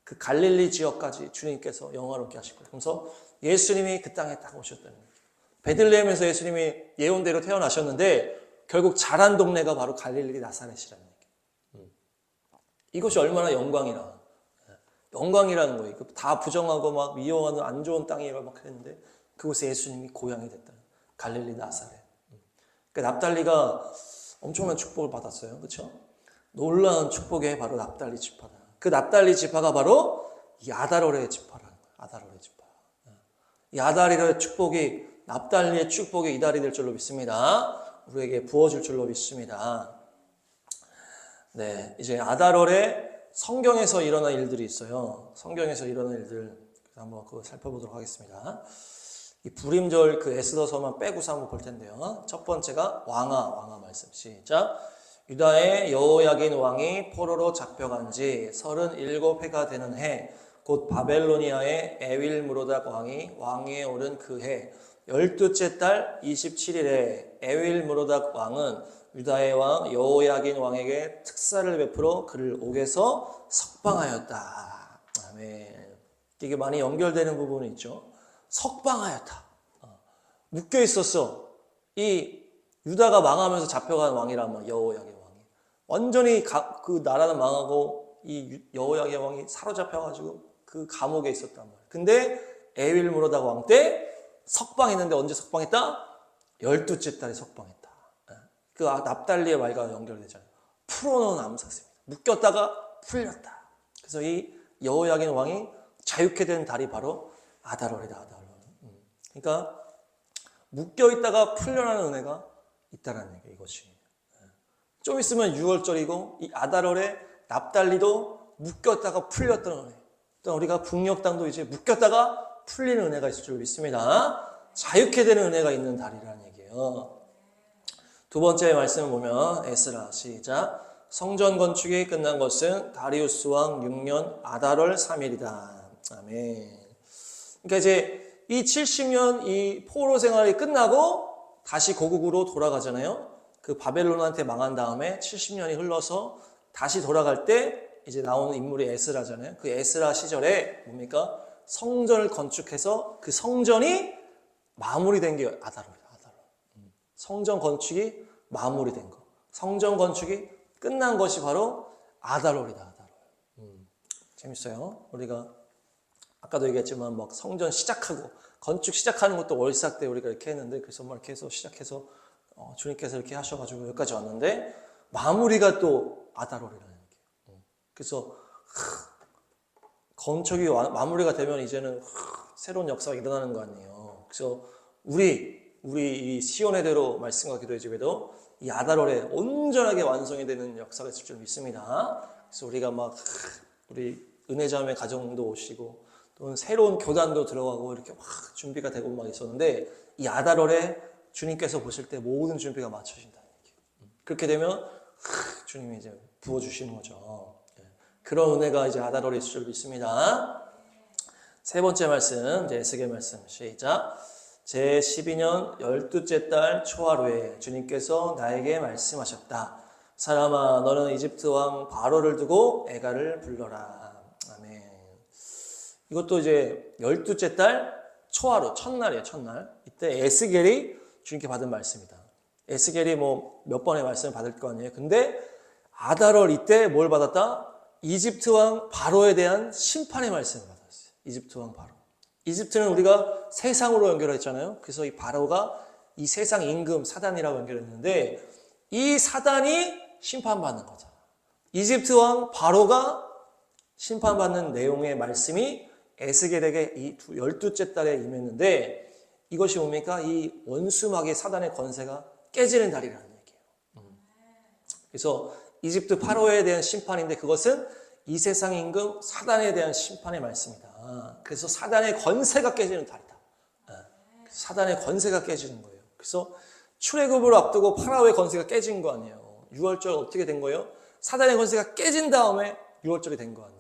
A: 그 갈릴리 지역까지 주님께서 영화롭게 하실 거예요. 그래서 예수님이 그 땅에 딱 오셨다는 거예요. 베들레헴에서 예수님이 예언대로 태어나셨는데 결국 자란 동네가 바로 갈릴리 나사렛이라는 얘기예요. 이것이 얼마나 영광이라는 거예요. 다 부정하고 막 미워하는 안 좋은 땅이라고 막 그랬는데 그곳에 예수님이 고향이 됐다. 갈릴리 나사렛. 그러니까 납달리가 엄청난 축복을 받았어요. 그렇죠? 놀라운 축복의 바로 납달리 지파다. 그 납달리 지파가 바로 이 아다롤의 지파라는 거예요. 아다롤의 지파. 이 아다롤의 축복이 납달리의 축복이 이달이 될 줄로 믿습니다. 우리에게 부어줄 줄로 믿습니다. 네, 이제 아다롤의 성경에서 일어난 일들이 있어요. 성경에서 일어난 일들 한번 그거 살펴보도록 하겠습니다. 이 부림절 그 에스더서만 빼고서 한번 볼 텐데요. 첫 번째가 왕아 말씀. 시작. 유다의 여호야긴 왕이 포로로 잡혀간 지 37해가 되는 해, 곧 바벨로니아의 에윌무로닥 왕이 왕위에 오른 그 해, 12째 달 27일에 에윌무로닥 왕은 유다의 왕 여호야긴 왕에게 특사를 베풀어 그를 옥에서 석방하였다. 아멘. 이게 많이 연결되는 부분이 있죠. 석방하였다. 묶여 있었어. 이 유다가 망하면서 잡혀간 왕이라면 여호야긴 왕이 완전히 그 나라는 망하고 이 여호야긴 왕이 사로잡혀가지고 그 감옥에 있었단 말이야. 근데 에윌무로닥 왕 때 석방했는데 언제 석방했다? 12째 달에 석방했다. 그 납달리의 말과 연결되잖아요. 풀어놓은 암사슴입니다. 묶였다가 풀렸다. 그래서 이 여호야긴 왕이 자유케 된 달이 바로 아다롤이다. 아다롤. 그러니까 묶여있다가 풀려나는 은혜가 있다는 얘기예요. 이것이. 좀 있으면 6월절이고 이 아다롤의 납달리도 묶였다가 풀렸던 은혜. 또 우리가 북녘땅도 이제 묶였다가 풀리는 은혜가 있을 줄 믿습니다. 자유케 되는 은혜가 있는 달이라는 얘기예요. 두 번째 말씀을 보면 에스라 시작. 성전 건축이 끝난 것은 다리우스 왕 6년 아다롤 3일이다. 아멘. 그러니까 이제 이 70년 이 포로 생활이 끝나고 다시 고국으로 돌아가잖아요. 그 바벨론한테 망한 다음에 70년이 흘러서 다시 돌아갈 때 이제 나오는 인물이 에스라잖아요. 그 에스라 시절에 뭡니까? 성전을 건축해서 그 성전이 마무리된 게 아다롤이다. 아다롤. 성전 건축이 마무리된 거. 성전 건축이 끝난 것이 바로 아다롤이다. 아다롤. 재밌어요. 우리가 아까도 얘기했지만 막 성전 시작하고 건축 시작하는 것도 월삭 때 우리가 이렇게 했는데 그래서 막 이렇게 해서 시작해서 주님께서 이렇게 하셔가지고 여기까지 왔는데 마무리가 또 아다롤이라는 얘기예요. 그래서 건축이 마무리가 되면 이제는 새로운 역사가 일어나는 거 아니에요. 그래서 우리 이 시온의 대로 말씀과 기도의 집에도 이 아다롤에 온전하게 완성이 되는 역사가 있을 줄 믿습니다. 그래서 우리가 막 우리 은혜자매 가정도 오시고 또 새로운 교단도 들어가고 이렇게 막 준비가 되고 막 있었는데 이 아다롤에 주님께서 보실 때 모든 준비가 맞춰진다는 얘기예요. 그렇게 되면 주님이 이제 부어주시는 거죠. 그런 은혜가 이제 아다롤에 있을 줄 믿습니다. 세 번째 말씀, 이제 에스겔 말씀 시작. 제 12년 12째 달 초하루에 주님께서 나에게 말씀하셨다. 사람아, 너는 이집트 왕 바로를 두고 애가를 불러라. 아멘. 이것도 이제 12째 달 초하루, 첫날이에요. 첫날. 이때 에스겔이 주님께 받은 말씀이다. 에스겔이 뭐 몇 번의 말씀을 받을 거 아니에요. 근데 아다롤 이때 뭘 받았다? 이집트 왕 바로에 대한 심판의 말씀을 받았어요. 이집트 왕 바로. 이집트는 우리가 세상으로 연결했잖아요. 그래서 이 바로가 이 세상 임금 사단이라고 연결했는데 이 사단이 심판받는 거죠. 이집트 왕 바로가 심판받는 내용의 말씀이 에스겔에게 이 12째 달에 임했는데 이것이 뭡니까? 이 원수마귀 사단의 권세가 깨지는 달이라는 얘기예요. 그래서 이집트 파로에 대한 심판인데 그것은 이 세상 임금 사단에 대한 심판의 말씀이다. 그래서 사단의 권세가 깨지는 달이다. 사단의 권세가 깨지는 거예요. 그래서 출애굽을 앞두고 파라오의 권세가 깨진 거 아니에요. 6월절 어떻게 된 거예요? 사단의 권세가 깨진 다음에 6월절이 된 거 아니에요.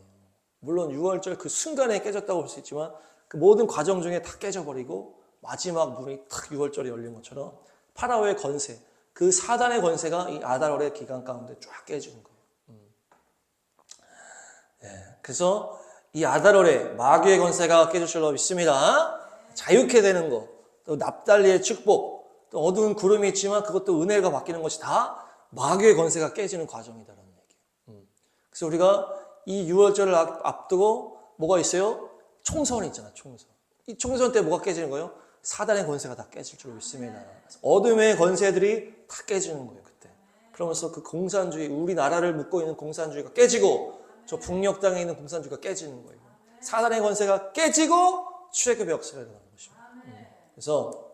A: 물론 6월절 그 순간에 깨졌다고 볼 수 있지만 그 모든 과정 중에 다 깨져버리고 마지막 문이 탁 6월절이 열린 것처럼 파라오의 권세, 그 사단의 권세가 이 아달월의 기간 가운데 쫙 깨지는 거예요. 그래서 이 아달월에 마귀의 권세가 깨질 줄로 믿습니다. 자유케 되는 것, 또 납달리의 축복, 또 어두운 구름이 있지만 그것도 은혜가 바뀌는 것이 다 마귀의 권세가 깨지는 과정이다라는 얘기예요. 그래서 우리가 이 6월절을 앞두고 뭐가 있어요? 총선이 있잖아, 총선. 이 총선 때 뭐가 깨지는 거예요? 사단의 권세가 다 깨질 줄로 믿습니다. 어둠의 권세들이 다 깨지는 거예요, 그때. 그러면서 그 공산주의, 우리나라를 묶고 있는 공산주의가 깨지고 저 북녘 땅에 있는 공산주의가 깨지는 거예요. 사단의 권세가 깨지고 출애굽의 역사가 일어나는 것입니다. 그래서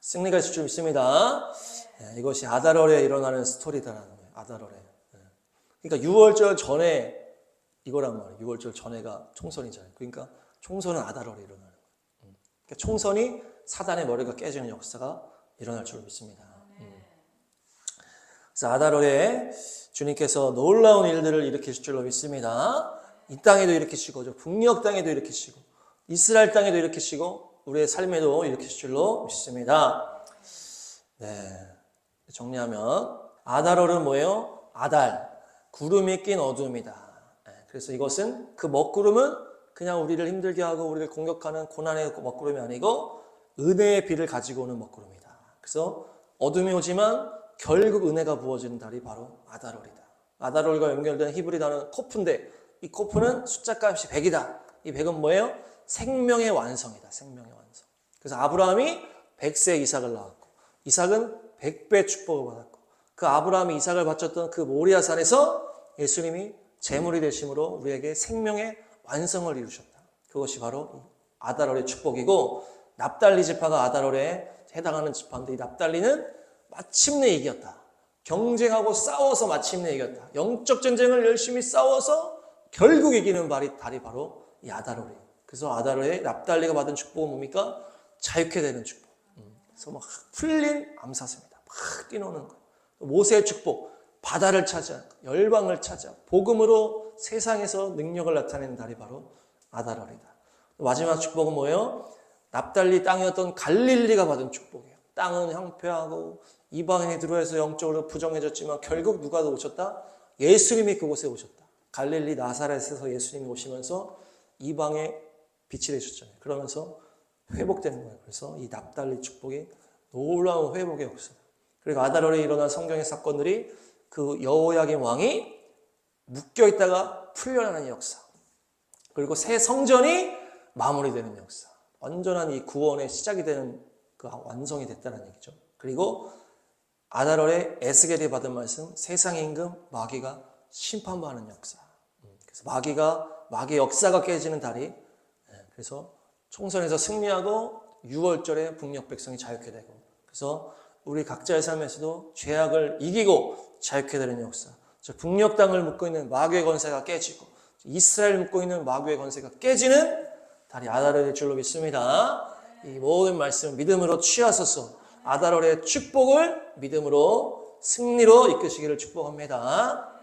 A: 승리가 있을 줄 믿습니다. 이것이 아달월에 일어나는 스토리다라는 거예요. 아달월에. 그러니까 6월절 전에 이거란 말이에요. 6월절 전에가 총선이잖아요. 그러니까 총선은 아달월에 일어나는 거예요. 그러니까 총선이 사단의 머리가 깨지는 역사가 일어날 줄 믿습니다. 그래서 아달월에 주님께서 놀라운 일들을 일으키실 줄로 믿습니다. 이 땅에도 일으키시고 저 북녘 땅에도 일으키시고 이스라엘 땅에도 일으키시고 우리의 삶에도 일으키실 줄로 믿습니다. 정리하면 아달월은 뭐예요? 아달, 구름이 낀 어둠이다. 그래서 이것은 그 먹구름은 그냥 우리를 힘들게 하고 우리를 공격하는 고난의 먹구름이 아니고 은혜의 비를 가지고 오는 먹구름이다. 그래서 어둠이 오지만 결국 은혜가 부어지는 달이 바로 아달월이다. 아달월과 연결된 히브리 단어는 코프인데 이 코프는 숫자 값이 100이다. 이 100은 뭐예요? 생명의 완성이다. 생명의 완성. 그래서 아브라함이 100세에 이삭을 낳았고 이삭은 100배 축복을 받았고 그 아브라함이 이삭을 바쳤던 그 모리아산에서 예수님이 제물이 되심으로 우리에게 생명의 완성을 이루셨다. 그것이 바로 아달월의 축복이고 납달리 지파가 아달월에 해당하는 지파인데 이 납달리는 마침내 이겼다. 경쟁하고 싸워서 마침내 이겼다. 영적 전쟁을 열심히 싸워서 결국 이기는 달이 바로 이 아달월이에요. 그래서 아달월에 납달리가 받은 축복은 뭡니까? 자유케 되는 축복. 그래서 막 풀린 암사슴이다. 막 뛰노는 거. 모세의 축복, 바다를 차지한 열방을 차지한 복음으로 세상에서 능력을 나타내는 달이 바로 아달월이다. 마지막 축복은 뭐예요? 납달리 땅이었던 갈릴리가 받은 축복이에요. 땅은 황폐하고 이방인이 들어와서 영적으로 부정해졌지만 결국 누가 오셨다? 예수님이 그곳에 오셨다. 갈릴리 나사렛에서 예수님이 오시면서 이방의 빛이 되셨잖아요. 그러면서 회복되는 거예요. 그래서 이 납달리 축복이 놀라운 회복의 역사다. 그리고 아달월에 일어난 성경의 사건들이 그 여호야김 왕이 묶여있다가 풀려나는 역사. 그리고 새 성전이 마무리되는 역사. 완전한 이 구원의 시작이 되는 그 완성이 됐다는 얘기죠. 그리고 아달월에 에스겔이 받은 말씀, 세상의 임금 마귀가 심판받는 역사. 그래서 마귀의 역사가 깨지는 달이, 그래서 총선에서 승리하고 6월절에 북녘 백성이 자유케 되고, 그래서 우리 각자의 삶에서도 죄악을 이기고 자유케 되는 역사. 북녘 땅을 묶고 있는 마귀의 권세가 깨지고 이스라엘을 묶고 있는 마귀의 권세가 깨지는 달이 아달월이 될 줄로 믿습니다. 이 모든 말씀을 믿음으로 취하소서 아달월의 축복을 믿음으로 승리로 이끄시기를 축복합니다.